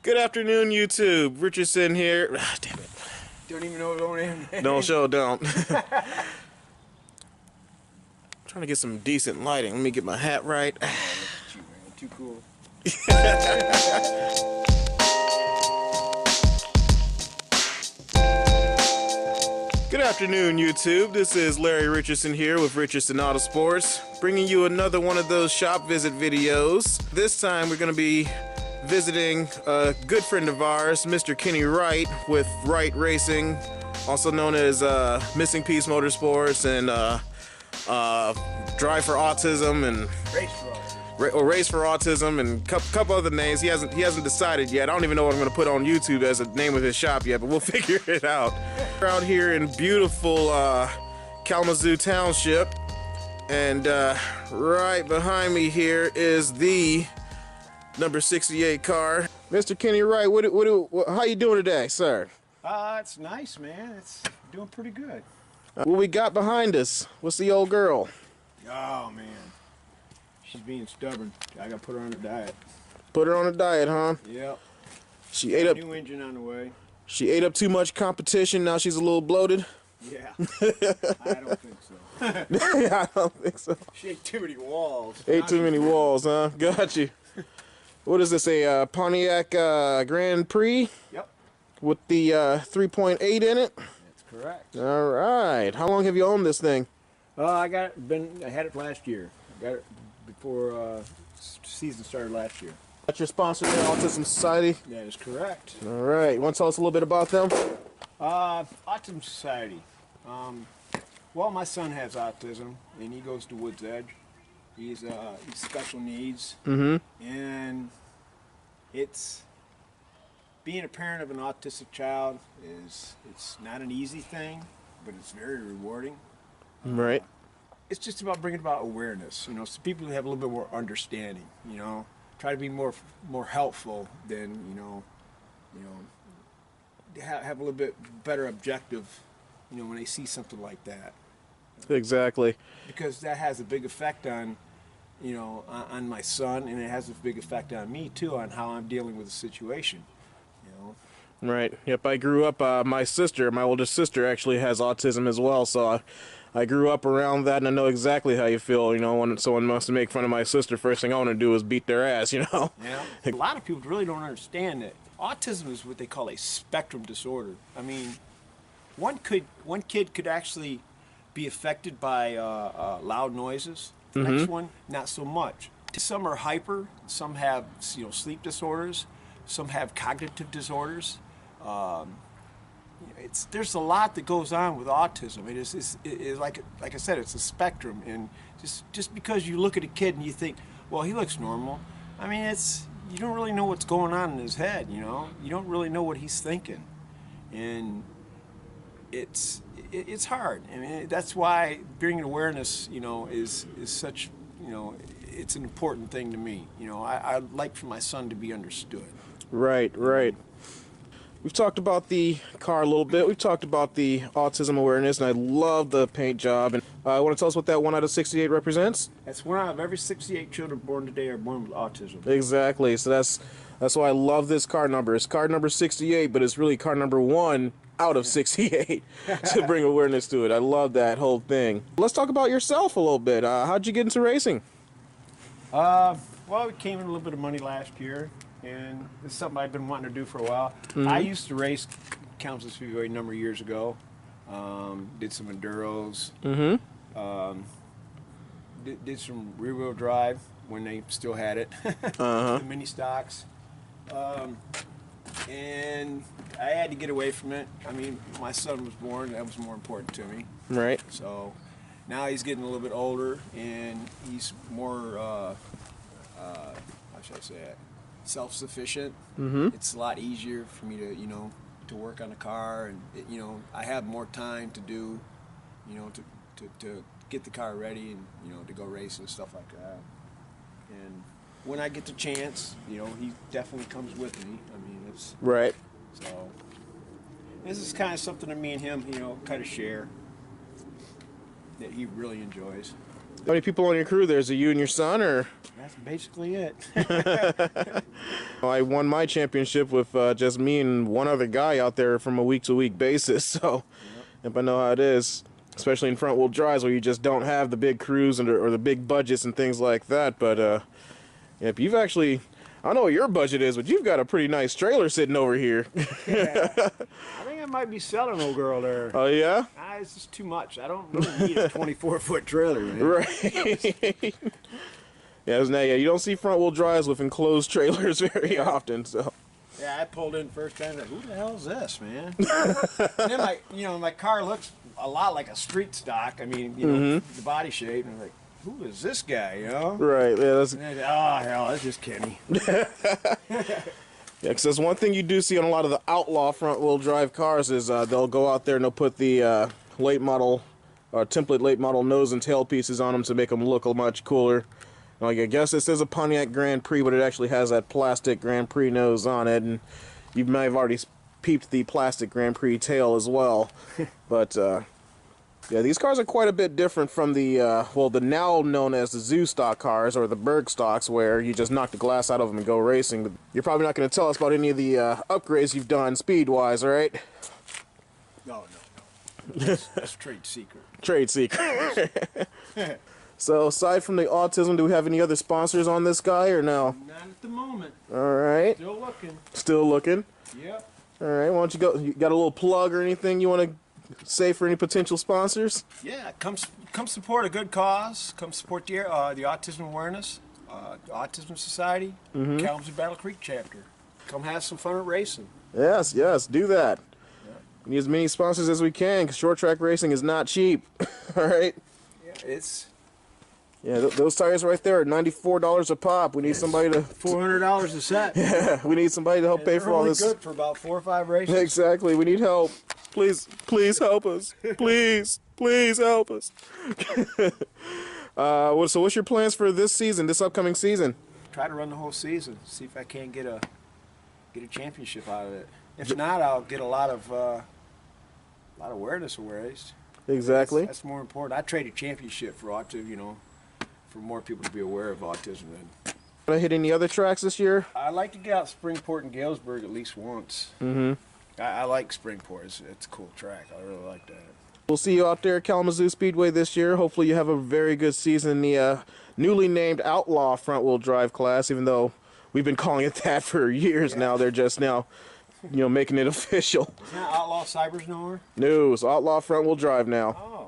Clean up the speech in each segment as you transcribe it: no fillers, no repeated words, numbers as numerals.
Good afternoon, YouTube. Richardson here. Damn it. Don't even know his own name. No, show don't. Trying to get some decent lighting. Let me get my hat right. Oh, look at you, man. Too cool. Good afternoon, YouTube. This is Larry Richardson here with Richardson Autosports, bringing you another one of those shop visit videos. This time we're going to be visiting a good friend of ours, Mr. Kenny Wright with Wright Racing, also known as Missing Piece Motorsports and Drive for Autism and Race for Autism and a couple other names. He hasn't decided yet. I don't even know what I'm going to put on YouTube as a name of his shop yet, but we'll figure it out. We're out here in beautiful Kalamazoo Township, and right behind me here is the number 68 car. Mr. Kenny Wright, how you doing today, sir? It's nice, man. It's doing pretty good. What we got behind us? What's the old girl? Oh, man. She's being stubborn. I gotta put her on a diet. Put her on a diet, huh? Yep. She ate up. New engine on the way. She ate up too much competition. Now she's a little bloated. Yeah. I don't think so. Yeah, I don't think so. She ate too many walls. Ate too many walls, huh? Got you. What is this? A Pontiac Grand Prix? Yep. With the 3.8 in it? That's correct. All right. How long have you owned this thing? I had it last year. I got it before season started last year. That's your sponsor there, Autism Society? That is correct. All right. You want to tell us a little bit about them? Autism Society. Well, my son has autism, and he goes to Woods Edge. He's special needs, and it's being a parent of an autistic child it's not an easy thing, but it's very rewarding. Right. It's just about bringing about awareness, so people have a little bit more understanding. Try to be more helpful than have a little bit better objective, when they see something like that. Exactly. Because that has a big effect on, on my son, and it has a big effect on me too, on how I'm dealing with the situation. Right. Yep. I grew up. My oldest sister, actually has autism as well. So I grew up around that, and I know exactly how you feel. When someone wants to make fun of my sister, first thing I want to do is beat their ass. Yeah. A lot of people really don't understand that autism is what they call a spectrum disorder. I mean, one kid could actually be affected by loud noises. The next one, not so much. Some are hyper. Some have sleep disorders. Some have cognitive disorders. There's a lot that goes on with autism. It is like I said, it's a spectrum, and just because you look at a kid and you think, well, he looks normal. I mean, you don't really know what's going on in his head. You don't really know what he's thinking, and it's hard. I mean, that's why bringing awareness, is such, it's an important thing to me. I'd like for my son to be understood. Right. We've talked about the car a little bit. We've talked about the autism awareness, and I love the paint job. And want to tell us what that 1 out of 68 represents? That's 1 out of every 68 children born today are born with autism. Exactly. So that's why I love this car number. It's car number 68, but it's really car number 1 out of 68 to bring awareness to it. I love that whole thing. Let's talk about yourself a little bit. How'd you get into racing? Well, we came in a little bit of money last year, and it's something I've been wanting to do for a while. I used to race Kansas Speedway a number of years ago. Did some enduros. Did some rear-wheel drive when they still had it. The mini stocks. And I had to get away from it. I mean, my son was born. That was more important to me. Right. So now he's getting a little bit older, and he's more, how should I say it, self-sufficient. It's a lot easier for me to work on the car, and I have more time to do, to get the car ready and to go race and stuff like that. And when I get the chance, he definitely comes with me. I mean, it's right. So this is kind of something that me and him, kind of share, that he really enjoys. How many people on your crew there? Is it you and your son, or? That's basically it. I won my championship with just me and one other guy out there from a week-to-week basis, so if I know how it is, especially in front-wheel drives where you just don't have the big crews or the big budgets and things like that. But yeah, you've actually, I don't know what your budget is, but you've got a pretty nice trailer sitting over here. Yeah. I think I might be selling old girl there. Oh, yeah? It's just too much. I don't really need a 24-foot trailer. Man. Right. Yeah, you don't see front-wheel drives with enclosed trailers very often, so. Yeah, I pulled in first time. Like, who the hell is this, man? And then my car looks a lot like a street stock. I mean, the body shape, and I'm like, who is this guy? You know? Right. Yeah. That's. And then, oh hell, that's just Kenny. Yeah, because that's one thing you do see on a lot of the outlaw front-wheel drive cars is they'll go out there and they'll put the late model, template late model nose and tail pieces on them to make them look much cooler. Like, I guess this is a Pontiac Grand Prix, but it actually has that plastic Grand Prix nose on it, and you may have already peeped the plastic Grand Prix tail as well. But yeah, these cars are quite a bit different from the the now known as the Zoo stock cars or the Berg stocks, where you just knock the glass out of them and go racing. But you're probably not going to tell us about any of the upgrades you've done speed-wise, right? No. That's trade secret. Trade secret. So, aside from the autism, do we have any other sponsors on this guy, or no? Not at the moment. All right. Still looking. Still looking? Yep. All right. Why don't you go? You got a little plug or anything you want to say for any potential sponsors? Yeah, come support a good cause. Come support the Autism Awareness, Autism Society, Kalamazoo Battle Creek chapter. Come have some fun at racing. Yes, do that. Yeah. We need as many sponsors as we can, because short track racing is not cheap. All right. Yeah, Yeah, those tires right there are $94 a pop. We need somebody to $400 a set. Yeah, we need somebody to help pay for all this. They're only good for about 4 or 5 races. Exactly. We need help. Please help us. Please help us. So what's your plans for this season, this upcoming season? Try to run the whole season. See if I can't get a championship out of it. If not, I'll get a lot of awareness raised. Exactly. That's more important. I trade a championship for autism, for more people to be aware of autism. Want to hit any other tracks this year? I like to get out Springport and Galesburg at least once. I like Springport. It's a cool track. I really like that. We'll see you out there at Kalamazoo Speedway this year. Hopefully you have a very good season in the newly named Outlaw front-wheel drive class, even though we've been calling it that for years now. They're just now, making it official. It's not Outlaw Cybers no more? No, it's Outlaw front-wheel drive now. Oh.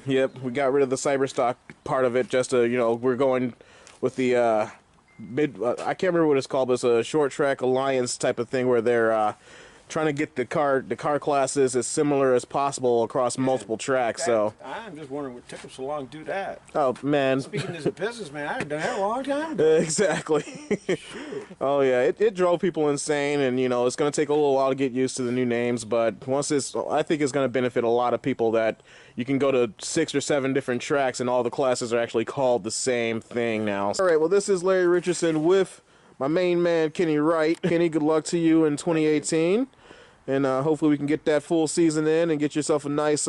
Yep, we got rid of the cyber stock part of it just to, we're going with the I can't remember what it's called, but it's a short track alliance type of thing where they're trying to get the car classes as similar as possible across multiple tracks. So I'm just wondering what took them so long to do that. Oh man! Speaking as a businessman, I've done that a long time. Exactly. Oh yeah, it drove people insane, and it's going to take a little while to get used to the new names. But once I think it's going to benefit a lot of people that you can go to 6 or 7 different tracks, and all the classes are actually called the same thing now. All right, well this is Larry Richardson with my main man Kenny Wright. Kenny, good luck to you in 2018. And hopefully we can get that full season in and get yourself a nice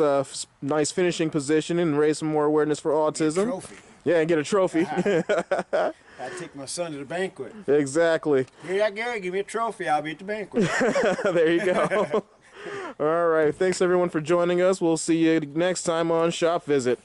finishing position and raise some more awareness for autism. Get a trophy. Yeah, and get a trophy. I take my son to the banquet. Exactly. Here, Gary, give me a trophy. I'll be at the banquet. There you go. All right. Thanks, everyone, for joining us. We'll see you next time on Shop Visit.